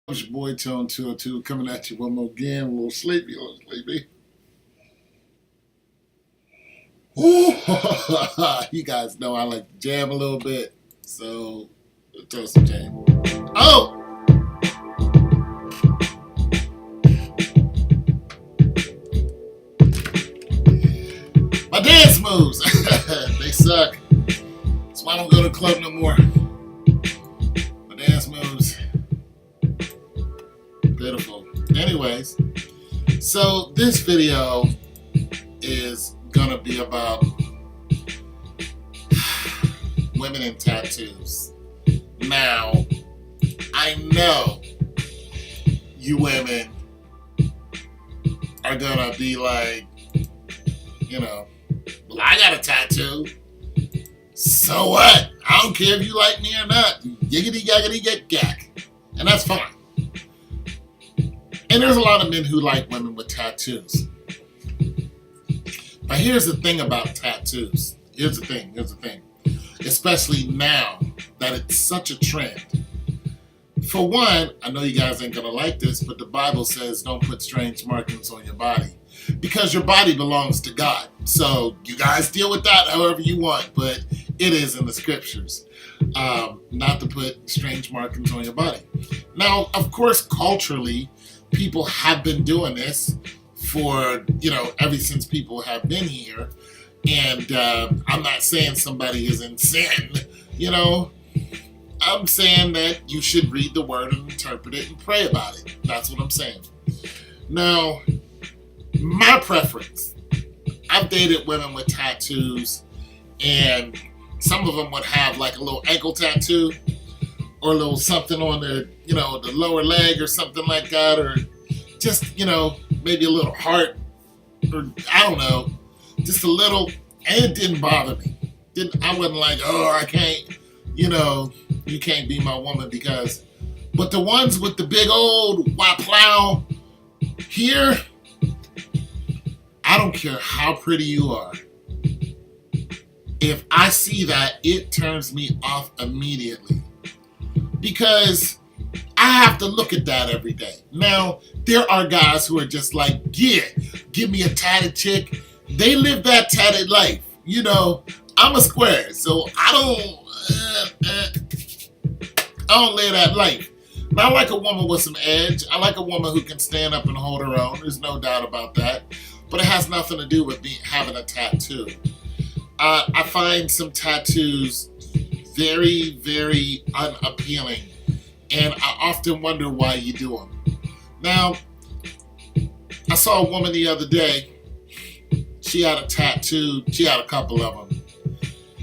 It's your boy Tone 202 coming at you one more again. A little sleepy, a little sleepy. Ooh, you guys know I like to jam a little bit, so let's throw some jam. Oh, my dance moves. They suck. That's why I don't go to the club no more. My dance moves. Beautiful. Anyways, so this video is gonna be about women in tattoos. Now, I know you women are gonna be like, well, I got a tattoo. So what? I don't care if you like me or not. Yiggity yaggity yak yak. And that's fine. And there's a lot of men who like women with tattoos. But here's the thing about tattoos. Here's the thing. Especially now that it's such a trend. For one, I know you guys ain't gonna like this, but the Bible says don't put strange markings on your body. Because your body belongs to God. So you guys deal with that however you want, but it is in the scriptures. Not to put strange markings on your body. Now, of course, culturally, people have been doing this for, ever since people have been here. And I'm not saying somebody is in sin, I'm saying that you should read the word and interpret it and pray about it. That's what I'm saying. Now, my preference, I've dated women with tattoos, and some of them would have like a little ankle tattoo or a little something on their, the lower leg or something like that, or just, maybe a little heart, or I don't know, just a little, and it didn't bother me. I wasn't like, oh, I can't, you can't be my woman because, but the ones with the big old white plow here, I don't care how pretty you are. If I see that, it turns me off immediately. Because I have to look at that every day. Now, there are guys who are just like, yeah, give me a tatted chick. They live that tatted life. I'm a square, so I don't live that life. Now, I like a woman with some edge. I like a woman who can stand up and hold her own. There's no doubt about that. But it has nothing to do with having a tattoo. I find some tattoos very, very unappealing. And I often wonder why you do them. Now, I saw a woman the other day. She had a tattoo. She had a couple of them.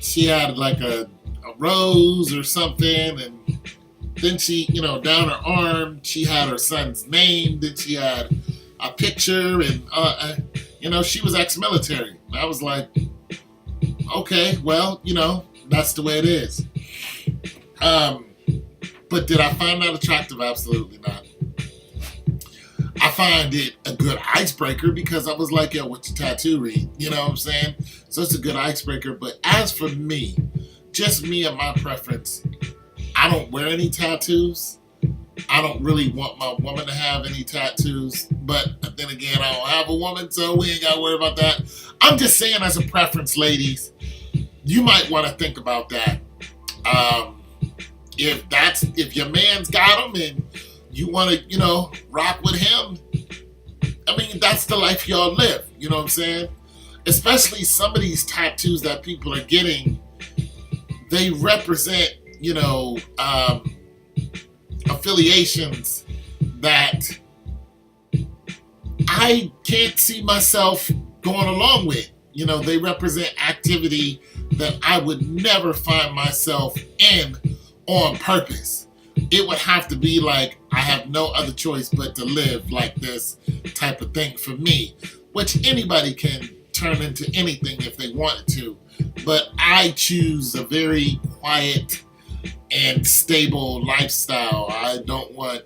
She had like a rose or something. And then she, down her arm, she had her son's name. Then she had a picture. And, she was ex-military. I was like, okay, well, that's the way it is. But did I find that attractive? Absolutely not. I find it a good icebreaker because I was like, yo, what's your tattoo read? You know what I'm saying? So it's a good icebreaker. But as for me, just me and my preference, I don't wear any tattoos. I don't really want my woman to have any tattoos. But then again, I don't have a woman, so we ain't got to worry about that. I'm just saying as a preference, ladies, you might want to think about that. If your man's got them and you want to, rock with him, I mean, that's the life y'all live. You know what I'm saying? Especially some of these tattoos that people are getting, they represent, affiliations that I can't see myself going along with. They represent activity that I would never find myself in on purpose. It would have to be like I have no other choice but to live like this type of thing for me, which anybody can turn into anything if they wanted to. But I choose a very quiet and stable lifestyle. I don't want,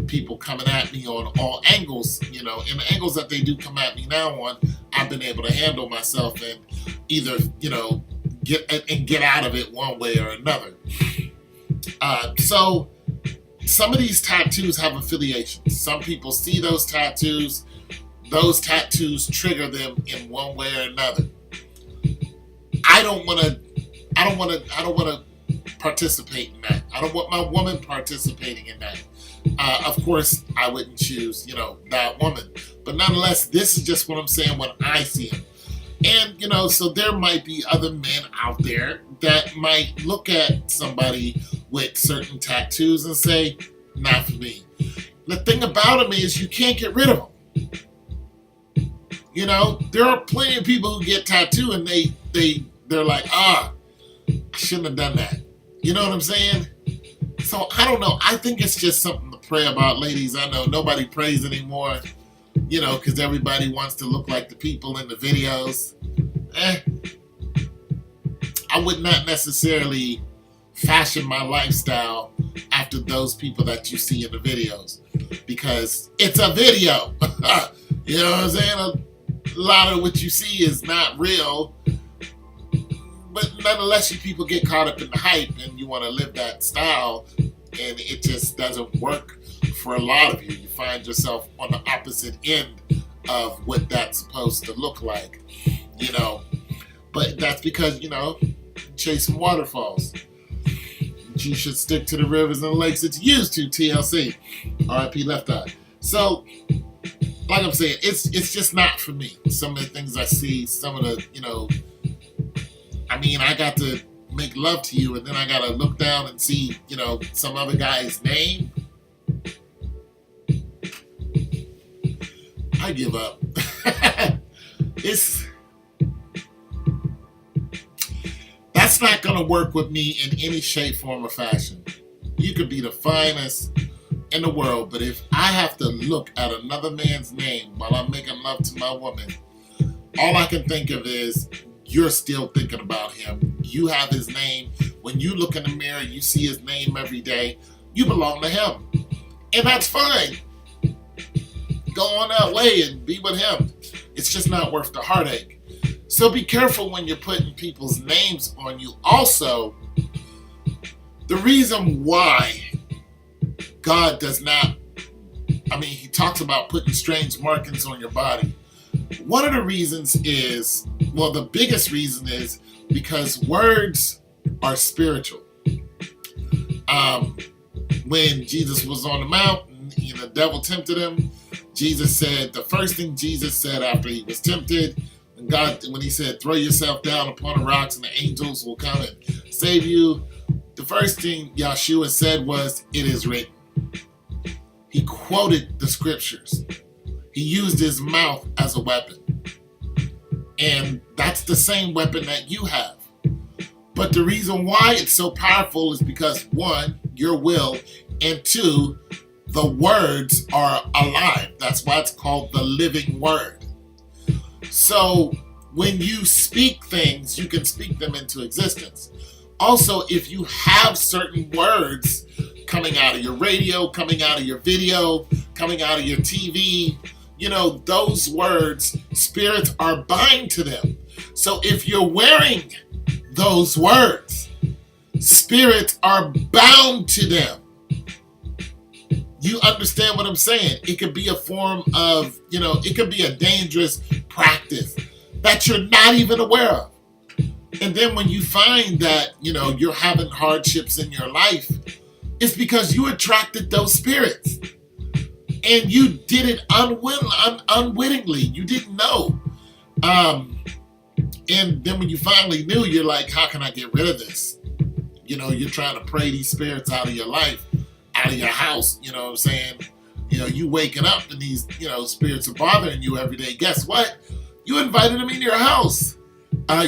people coming at me on all angles, and the angles that they do come at me now on, I've been able to handle myself and either, get out of it one way or another. So some of these tattoos have affiliations. Some people see those tattoos trigger them in one way or another. I don't want to participate in that. I don't want my woman participating in that. Of course, I wouldn't choose, that woman. But nonetheless, this is just what I'm saying when I see him. And, so there might be other men out there that might look at somebody with certain tattoos and say, not for me. The thing about them is you can't get rid of them. There are plenty of people who get tattooed and they're like, I shouldn't have done that. You know what I'm saying? So I don't know. I think it's just something to pray about, ladies. I know nobody prays anymore, because everybody wants to look like the people in the videos. I would not necessarily fashion my lifestyle after those people that you see in the videos, because it's a video. You know what I'm saying? A lot of what you see is not real. But nonetheless, you people get caught up in the hype and you want to live that style, and it just doesn't work for a lot of you. You find yourself on the opposite end of what that's supposed to look like, But that's because, chasing waterfalls. You should stick to the rivers and the lakes that you used to, TLC. R.I.P. Left Eye. So, like I'm saying, it's just not for me. Some of the things I see, some of the, I got to make love to you, and then I got to look down and see, some other guy's name. I give up. That's not going to work with me in any shape, form, or fashion. You could be the finest in the world, but if I have to look at another man's name while I'm making love to my woman, all I can think of is, you're still thinking about him. You have his name. When you look in the mirror, you see his name every day. You belong to him. And that's fine. Go on that way and be with him. It's just not worth the heartache. So be careful when you're putting people's names on you. Also, the reason why God does not, he talks about putting strange markings on your body. One of the reasons is, the biggest reason is because words are spiritual. When Jesus was on the mountain, the devil tempted him. The first thing Jesus said after he was tempted, when he said, throw yourself down upon the rocks and the angels will come and save you, the first thing Yeshua said was, it is written. He quoted the scriptures. He used his mouth as a weapon. And that's the same weapon that you have. But the reason why it's so powerful is because, one, your will, and two, the words are alive. That's why it's called the living word. So when you speak things, you can speak them into existence. Also, if you have certain words coming out of your radio, coming out of your video, coming out of your TV, those words, spirits are bind to them. So if you're wearing those words, spirits are bound to them. You understand what I'm saying? It could be a form of, it could be a dangerous practice that you're not even aware of. And then when you find that, you're having hardships in your life, it's because you attracted those spirits. And you did it unwittingly. You didn't know. And then when you finally knew, you're like, how can I get rid of this? You're trying to pray these spirits out of your life, out of your house. You know what I'm saying? You waking up and these, spirits are bothering you every day. Guess what? You invited them into your house.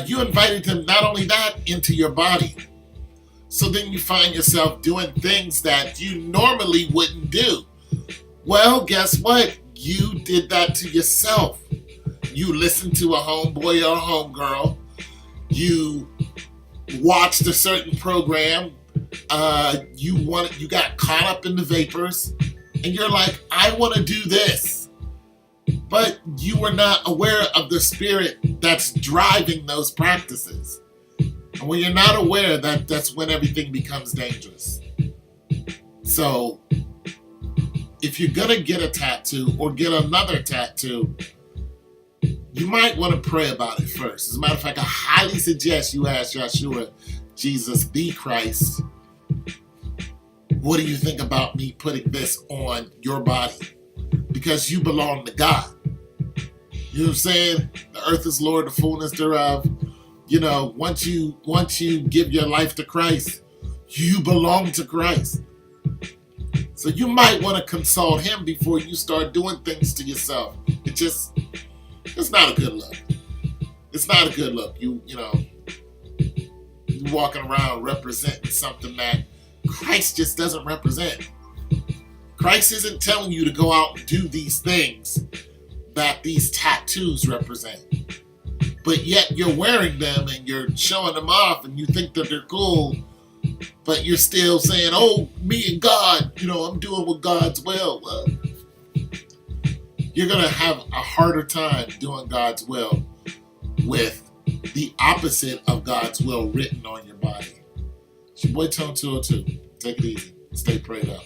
You invited them, not only that, into your body. So then you find yourself doing things that you normally wouldn't do. Well, guess what? You did that to yourself. You listened to a homeboy or a homegirl. You watched a certain program. You got caught up in the vapors. And you're like, I want to do this. But you were not aware of the spirit that's driving those practices. And when you're not aware, that's when everything becomes dangerous. So if you're gonna get a tattoo or get another tattoo, you might want to pray about it first. As a matter of fact, I highly suggest you ask Yeshua, Jesus the Christ, what do you think about me putting this on your body? Because you belong to God. You know what I'm saying? The earth is Lord, the fullness thereof. You know, once you give your life to Christ, you belong to Christ. So you might want to consult him before you start doing things to yourself. It's not a good look. It's not a good look. You walking around representing something that Christ just doesn't represent. Christ isn't telling you to go out and do these things that these tattoos represent. But yet you're wearing them and you're showing them off and you think that they're cool, but you're still saying, oh, me and God, I'm doing what God's will. Well, you're going to have a harder time doing God's will with the opposite of God's will written on your body. It's your boy Tone 202. Take it easy. Stay prayed up.